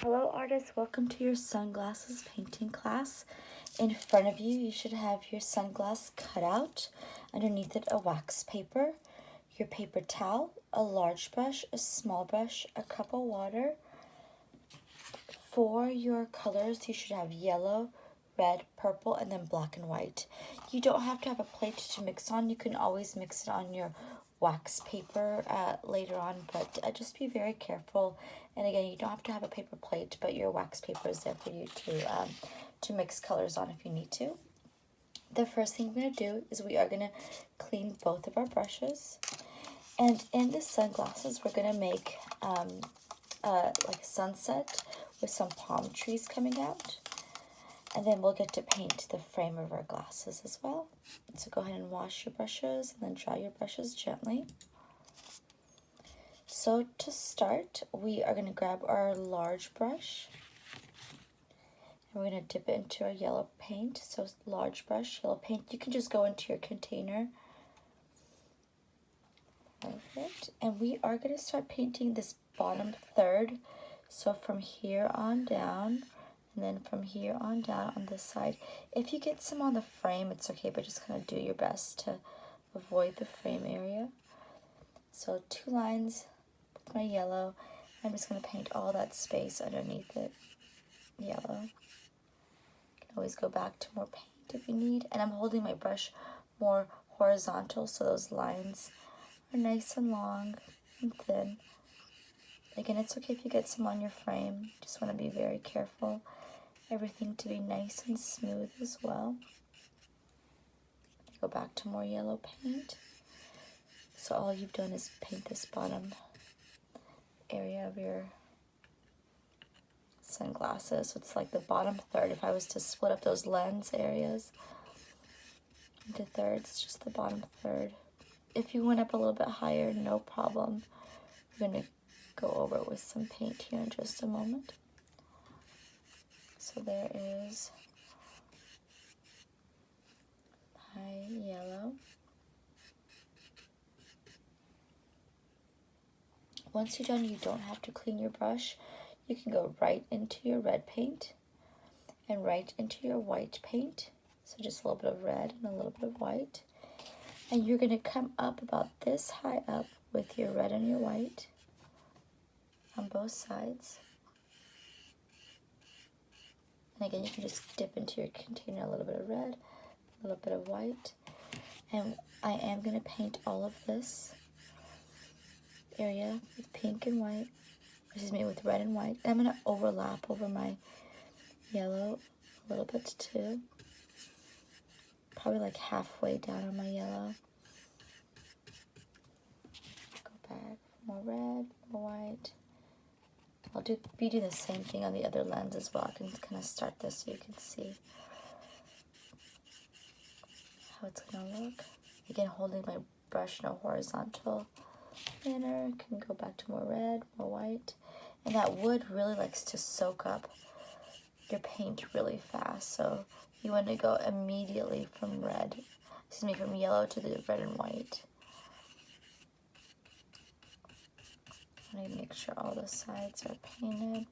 Hello artists, welcome to your sunglasses painting class. In front of you, you should have your sunglass cut out. Underneath it, a wax paper, your paper towel, a large brush, a small brush, a cup of water. For your colors, you should have yellow, red, purple, and then black and white. You don't have to have a plate to mix on. You can always mix it on your wax paper later on, but just be very careful. And again, you don't have to have a paper plate, but your wax paper is there for you to mix colors on if you need to. The first thing we're going to do is we are going to clean both of our brushes. And in the sunglasses, we're going to make like a sunset with some palm trees coming out. And then we'll get to paint the frame of our glasses as well. So go ahead and wash your brushes and then dry your brushes gently. So to start, we are going to grab our large brush. And we're going to dip it into our yellow paint. So large brush, yellow paint. You can just go into your container. Perfect. And we are going to start painting this bottom third. So from here on down. And then from here on down on this side. If you get some on the frame, it's okay, but just kind of do your best to avoid the frame area. So 2 lines with my yellow. I'm just going to paint all that space underneath it yellow. You can always go back to more paint if you need. And I'm holding my brush more horizontal so those lines are nice and long and thin. Again, it's okay if you get some on your frame. Just want to be very careful. Everything to be nice and smooth as well. Go back to more yellow paint. So all you've done is paint this bottom area of your sunglasses. So it's like the bottom third. If I was to split up those lens areas into thirds, it's just the bottom third. If you went up a little bit higher, no problem. We're going to go over it with some paint here in just a moment. So there is my yellow. Once you're done, you don't have to clean your brush. You can go right into your red paint and right into your white paint. So just a little bit of red and a little bit of white. And you're going to come up about this high up with your red and your white on both sides. And again, you can just dip into your container a little bit of red, a little bit of white. And I am going to paint all of this area with pink and white, with red and white. And I'm going to overlap over my yellow a little bit too. Probably like halfway down on my yellow. Go back, more red, more white. I'll be doing the same thing on the other lens as well. I can kind of start this so you can see how it's going to look. Again, holding my brush in a horizontal manner. Can go back to more red, more white. And that wood really likes to soak up your paint really fast. So you want to go immediately from from yellow to the red and white. I need to make sure all the sides are painted.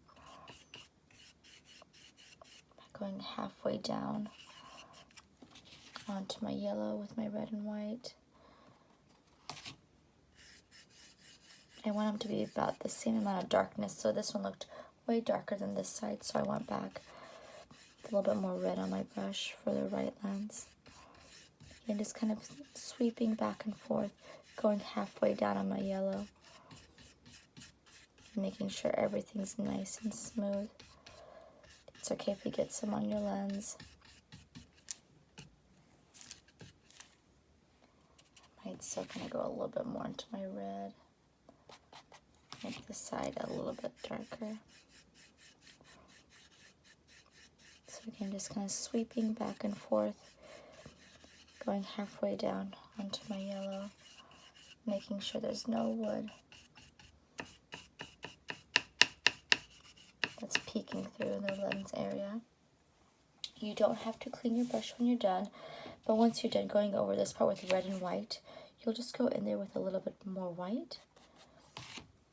Going halfway down onto my yellow with my red and white. I want them to be about the same amount of darkness. So this one looked way darker than this side, so I went back with a little bit more red on my brush for the right lens. And just kind of sweeping back and forth, going halfway down on my yellow. Making sure everything's nice and smooth. It's okay if you get some on your lens. I might still kind of go a little bit more into my red. Make the side a little bit darker. So again, just kind of sweeping back and forth, going halfway down onto my yellow, making sure there's no wood that's peeking through the lens area. You don't have to clean your brush when you're done, but once you're done going over this part with red and white, you'll just go in there with a little bit more white,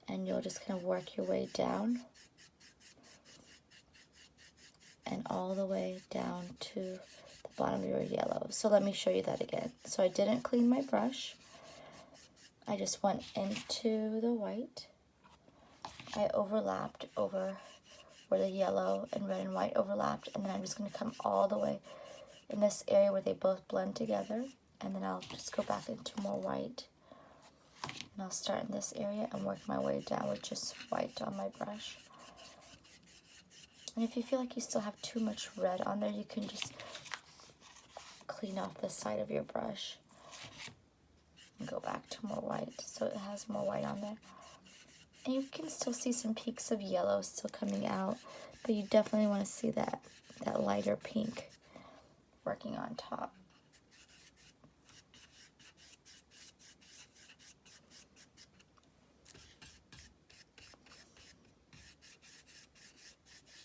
and you'll just kind of work your way down and all the way down to the bottom of your yellow. So let me show you that again. So I didn't clean my brush. I just went into the white. I overlapped over where the yellow and red and white overlapped, and then I'm just going to come all the way in this area where they both blend together, and then I'll just go back into more white. And I'll start in this area and work my way down with just white on my brush. And if you feel like you still have too much red on there, you can just clean off the side of your brush and go back to more white so it has more white on there. And you can still see some peaks of yellow still coming out, but you definitely want to see that lighter pink working on top.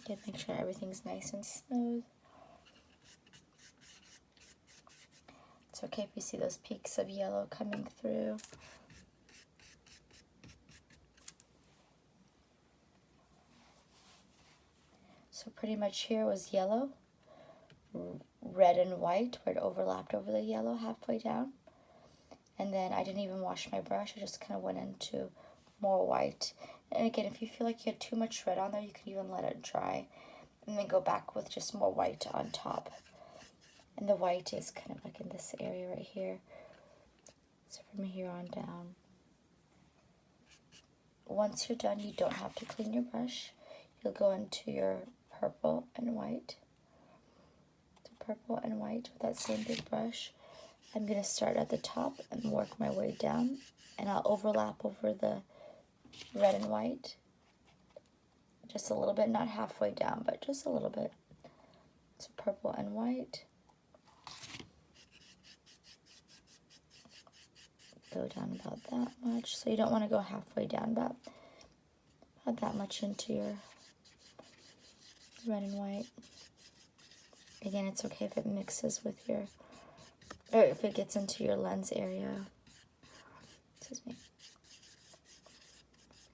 Again, make sure everything's nice and smooth. It's okay if you see those peaks of yellow coming through. So pretty much here was yellow, red and white, where it overlapped over the yellow halfway down. And then I didn't even wash my brush. I just kind of went into more white. And again, if you feel like you had too much red on there, you can even let it dry and then go back with just more white on top. And the white is kind of like in this area right here. So from here on down. Once you're done, you don't have to clean your brush. You'll go into your purple and white. So purple and white with that same big brush. I'm going to start at the top and work my way down. And I'll overlap over the red and white. Just a little bit, not halfway down, but just a little bit. So purple and white. Go down about that much. So you don't want to go halfway down, about that much into your red and white. Again, it's okay if it mixes with your, or if it gets into your lens area. Excuse me.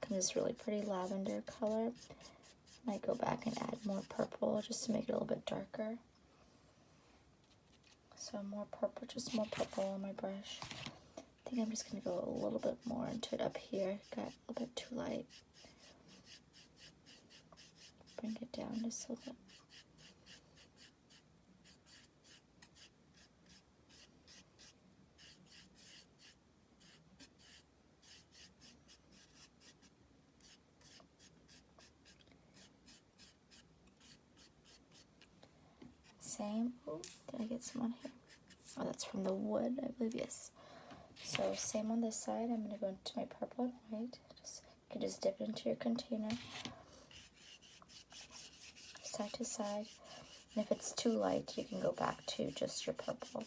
Comes this really pretty lavender color. Might go back and add more purple just to make it a little bit darker. So more purple, just more purple on my brush. I think I'm just going to go a little bit more into it up here. Got a little bit too light. Bring it down just a little bit. Same. Oh, did I get some on here? Oh, that's from the wood, I believe. Yes. So same on this side. I'm going to go into my purple and white. You can just dip it into your container. Side to side. And if it's too light, you can go back to just your purple.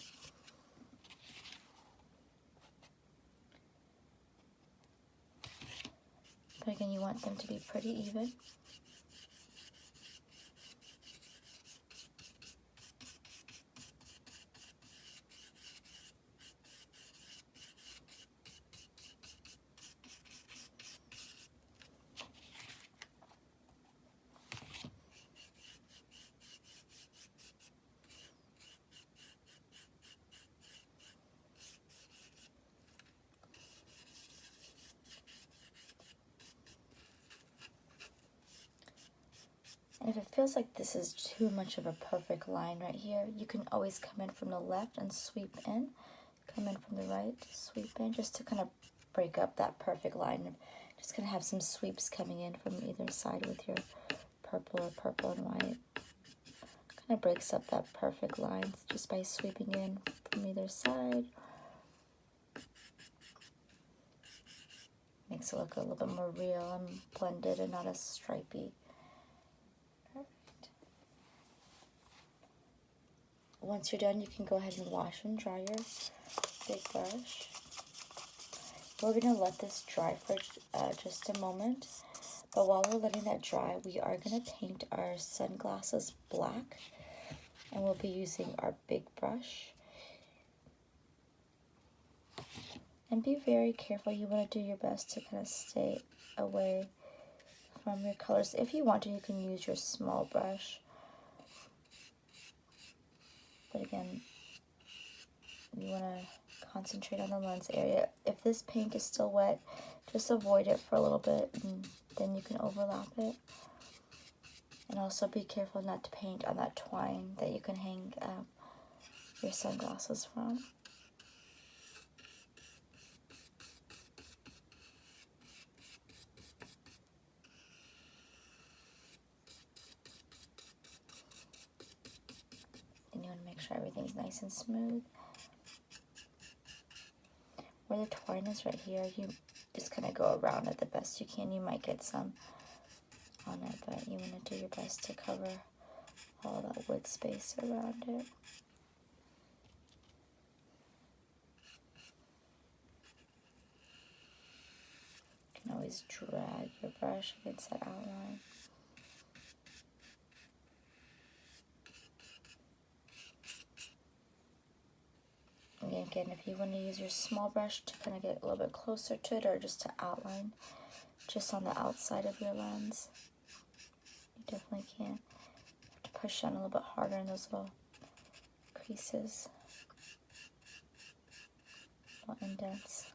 But again, you want them to be pretty even. And if it feels like this is too much of a perfect line right here, you can always come in from the left and sweep in. Come in from the right, sweep in, just to kind of break up that perfect line. Just going to have some sweeps coming in from either side with your purple or purple and white. Kind of breaks up that perfect line just by sweeping in from either side. Makes it look a little bit more real and blended and not as stripy. Perfect. Once you're done, you can go ahead and wash and dry your big brush. We're going to let this dry for just a moment. But while we're letting that dry, we are going to paint our sunglasses black. And we'll be using our big brush. And be very careful. You want to do your best to kind of stay away from your colors. If you want to, you can use your small brush. But again, you want to concentrate on the lens area. If this paint is still wet, just avoid it for a little bit, and then you can overlap it. And also be careful not to paint on that twine that you can hang your sunglasses from. And you want to make sure everything's nice and smooth. Where the twine is right here, you just kind of go around it the best you can. You might get some on it, but you want to do your best to cover all that wood space around it. You can always drag your brush against that outline. And again, if you want to use your small brush to kind of get a little bit closer to it, or just to outline just on the outside of your lens, you definitely can. You have to push down a little bit harder in those little creases, little indents.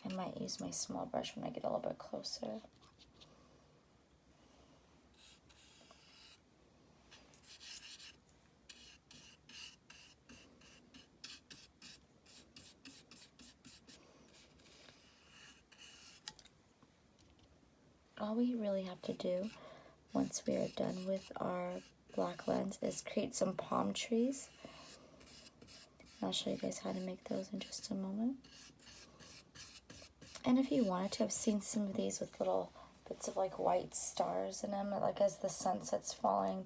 I might use my small brush when I get a little bit closer. All we really have to do once we are done with our black lens is create some palm trees. I'll show you guys how to make those in just a moment. And if you wanted to, I've seen some of these with little bits of like white stars in them, like as the sunset's falling,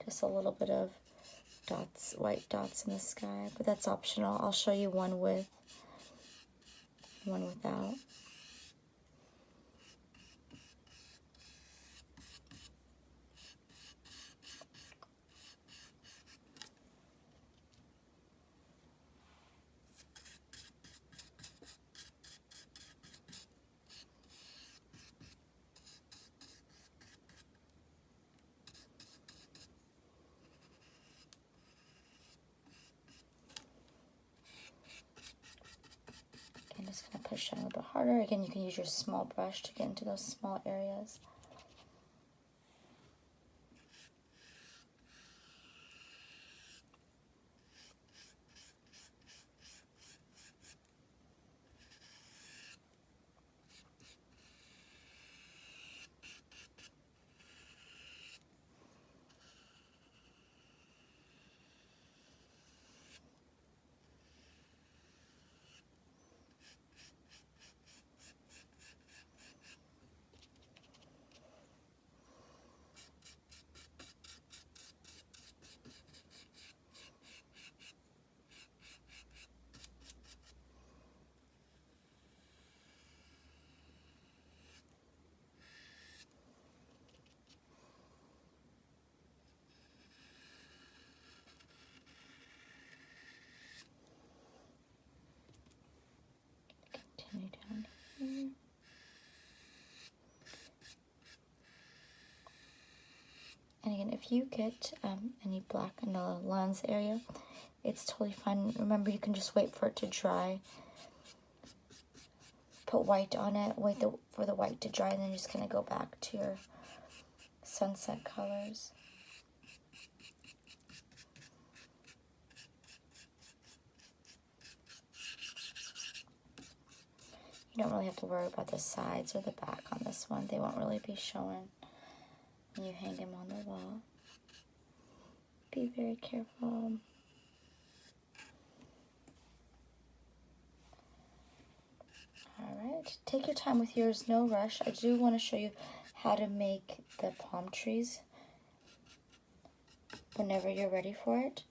just a little bit of dots, white dots in the sky, but that's optional. I'll show you one with, one without. I'm just going to push down a little bit harder. Again, you can use your small brush to get into those small areas. Continue down here. And again, if you get any black in the lens area, it's totally fine. Remember, you can just wait for it to dry. Put white on it, wait for the white to dry, and then just kind of go back to your sunset colors. You don't really have to worry about the sides or the back on this one. They won't really be showing when you hang them on the wall. Be very careful. Alright, take your time with yours, no rush. I do want to show you how to make the palm trees whenever you're ready for it.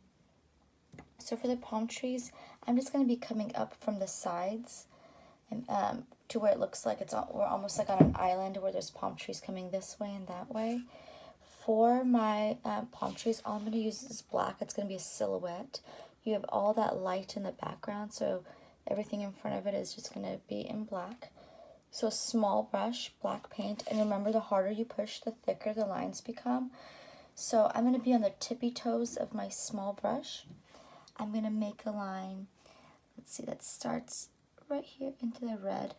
So for the palm trees, I'm just going to be coming up from the sides and to where it looks like we're almost like on an island where there's palm trees coming this way and that way. For my palm trees, all I'm going to use is black. It's going to be a silhouette. You have all that light in the background, so everything in front of it is just going to be in black. So small brush, black paint, and remember the harder you push, the thicker the lines become. So I'm going to be on the tippy toes of my small brush. I'm going to make a line, let's see, that starts right here into the red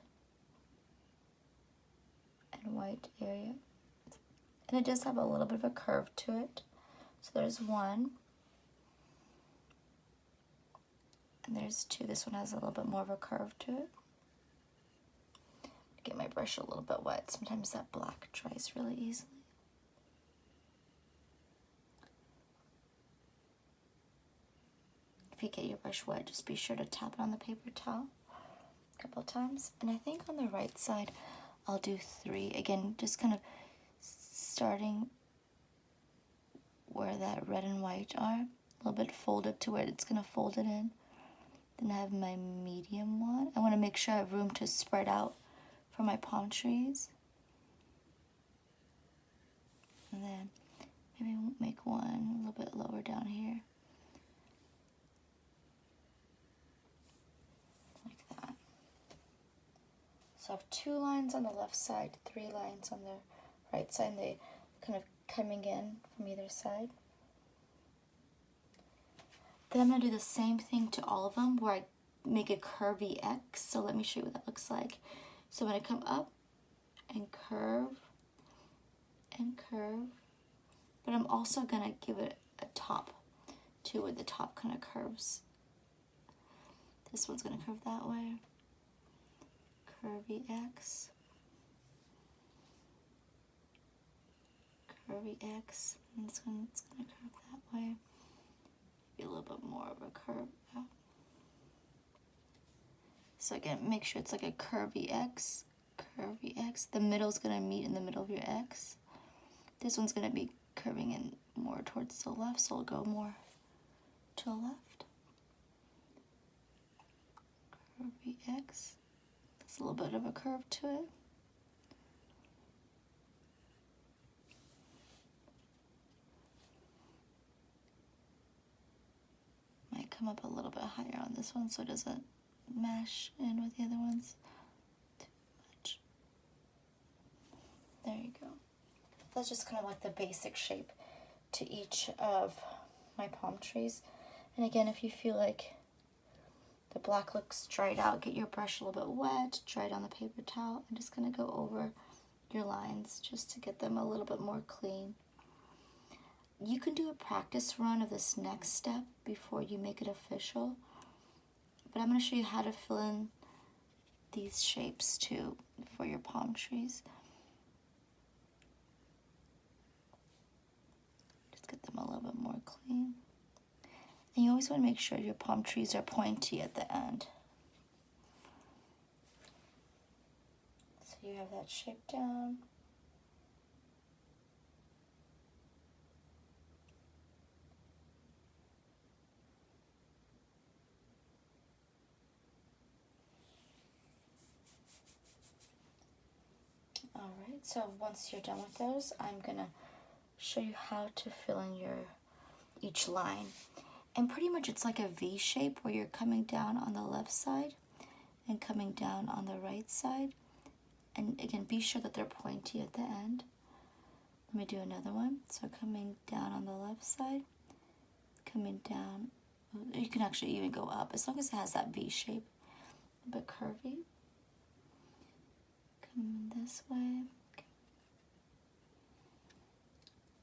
and white area. And it does have a little bit of a curve to it. So there's one. And there's two. This one has a little bit more of a curve to it. Get my brush a little bit wet. Sometimes that black dries really easily. If you get your brush wet, just be sure to tap it on the paper towel a couple times. And I think on the right side, I'll do 3. Again, just kind of starting where that red and white are. A little bit folded to where it's going to fold it in. Then I have my medium one. I want to make sure I have room to spread out for my palm trees. And then maybe we'll make one a little bit lower down here. Like that. So I have 2 lines on the left side, 3 lines on the right side, and they kind of coming in from either side. Then I'm going to do the same thing to all of them where I make a curvy X. So let me show you what that looks like. So I'm going to come up and curve, but I'm also going to give it a top too, where the top kind of curves. This one's going to curve that way. Curvy X. Curvy X. And this one's going to curve that way. Maybe a little bit more of a curve out. So again, make sure it's like a curvy X. Curvy X. The middle's going to meet in the middle of your X. This one's going to be curving in more towards the left, so it'll go more to the left. Curvy X. There's a little bit of a curve to it. Might come up a little bit higher on this one so it doesn't mash in with the other ones too much. There you go. That's just kind of like the basic shape to each of my palm trees. And again, if you feel like the black looks dried out, get your brush a little bit wet, dry it on the paper towel. I'm just going to go over your lines just to get them a little bit more clean. You can do a practice run of this next step before you make it official, but I'm going to show you how to fill in these shapes too for your palm trees. Just get them a little bit more clean. And you always want to make sure your palm trees are pointy at the end. So you have that shape down. Alright, so once you're done with those, I'm going to show you how to fill in each line. And pretty much it's like a V shape where you're coming down on the left side and coming down on the right side. And again, be sure that they're pointy at the end. Let me do another one. So coming down on the left side, coming down. You can actually even go up as long as it has that V shape, a bit curvy. Coming this way.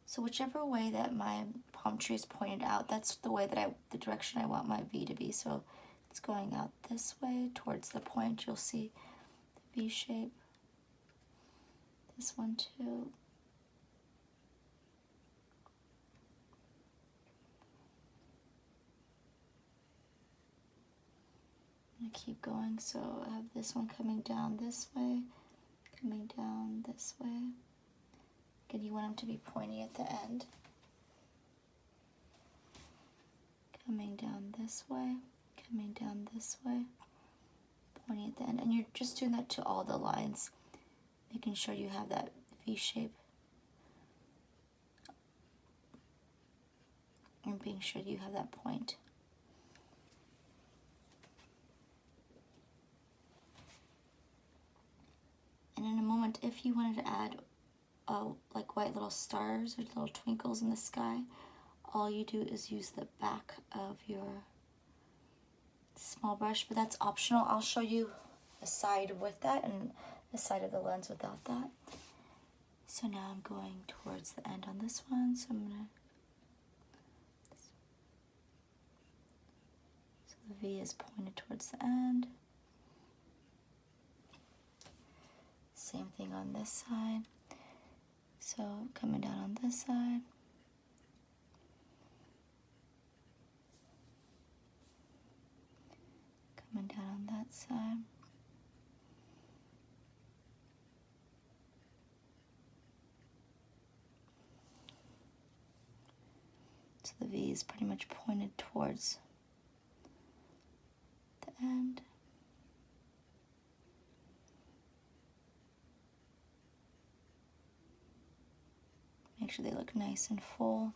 So whichever way that my palm tree is pointed out, that's the way that the direction I want my V to be. So it's going out this way towards the point. You'll see the V shape. This one too. I'm gonna keep going. So I have this one coming down this way, coming down this way. Again, you want them to be pointy at the end. Coming down this way, coming down this way, pointy at the end. And you're just doing that to all the lines, making sure you have that V shape. And being sure you have that point. if you wanted to add like white little stars or little twinkles in the sky, all you do is use the back of your small brush, but that's optional. I'll show you a side with that and the side of the lens without that. So now I'm going towards the end on this one, so I'm gonna, so the V is pointed towards the end. Same thing on this side. So coming down on this side. Coming down on that side. So the V is pretty much pointed towards the end. Make sure they look nice and full.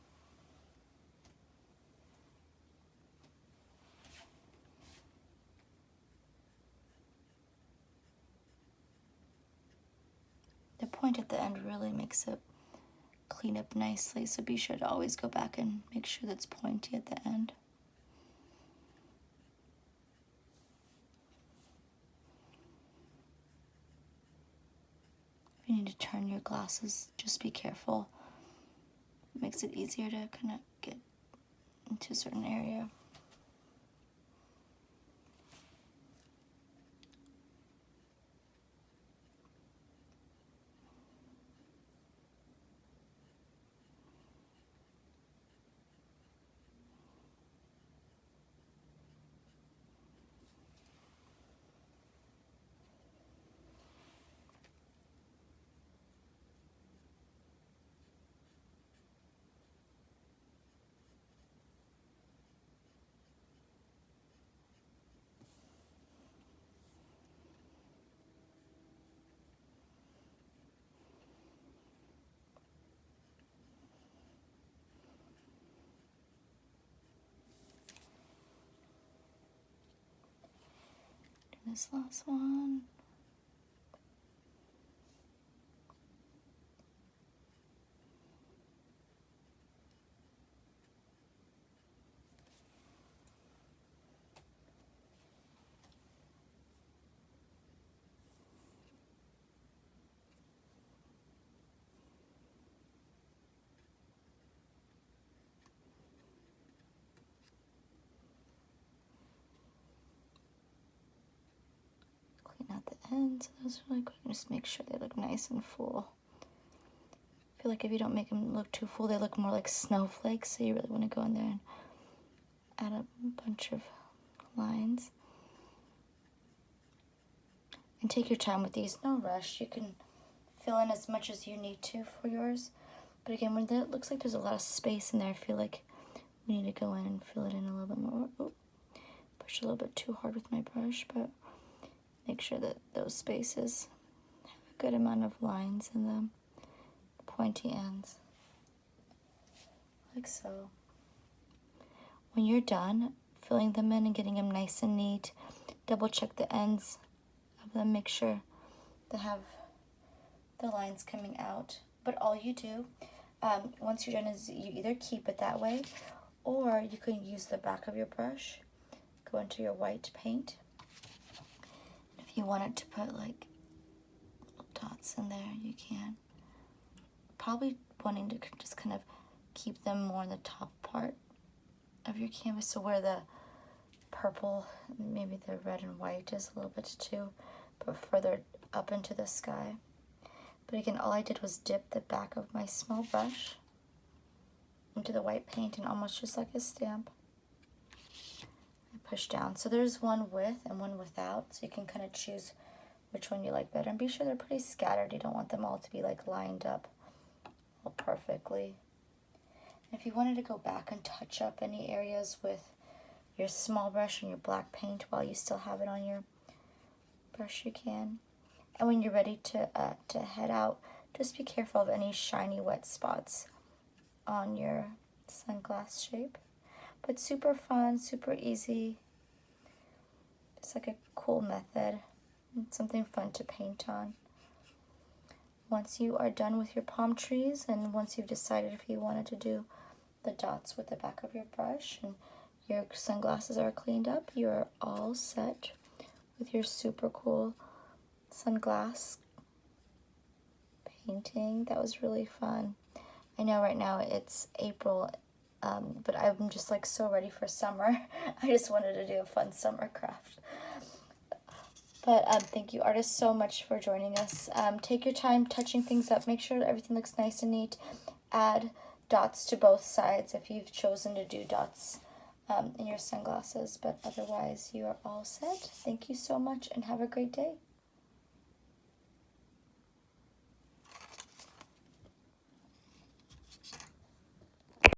The point at the end really makes it clean up nicely, so be sure to always go back and make sure that's pointy at the end. If you need to turn your glasses, just be careful. It makes it easier to kind of get into a certain area. This last one. Clean out the ends of those really quick and just make sure they look nice and full. I feel like if you don't make them look too full, they look more like snowflakes, so you really want to go in there and add a bunch of lines. And take your time with these, no rush. You can fill in as much as you need to for yours. But again, when it looks like there's a lot of space in there, I feel like we need to go in and fill it in a little bit more. Oh, pushed a little bit too hard with my brush, but make sure that those spaces have a good amount of lines in them, the pointy ends, like so. When you're done filling them in and getting them nice and neat, double check the ends of them, make sure they have the lines coming out. But all you do, once you're done, is you either keep it that way, or you can use the back of your brush, go into your white paint. If you wanted to put like little dots in there, you can. Probably wanting to just kind of keep them more in the top part of your canvas, so where the purple, maybe the red and white is a little bit too, but further up into the sky. But again, all I did was dip the back of my small brush into the white paint, and almost just like a stamp, I push down. So there's one with and one without, so you can kind of choose which one you like better. And be sure they're pretty scattered. You don't want them all to be like lined up all perfectly. And if you wanted to go back and touch up any areas with your small brush and your black paint while you still have it on your brush, you can. And when you're ready to head out, just be careful of any shiny wet spots on your sunglass shape. But super fun, super easy. It's like a cool method. It's something fun to paint on. once you are done with your palm trees and once you've decided if you wanted to do the dots with the back of your brush and your sunglasses are cleaned up, you're all set with your super cool sunglass painting. That was really fun. I know right now it's April, but I'm just like so ready for summer. I just wanted to do a fun summer craft. But thank you, artists, so much for joining us. Take your time touching things up. Make sure that everything looks nice and neat. Add dots to both sides if you've chosen to do dots in your sunglasses. But otherwise, you are all set. Thank you so much and have a great day.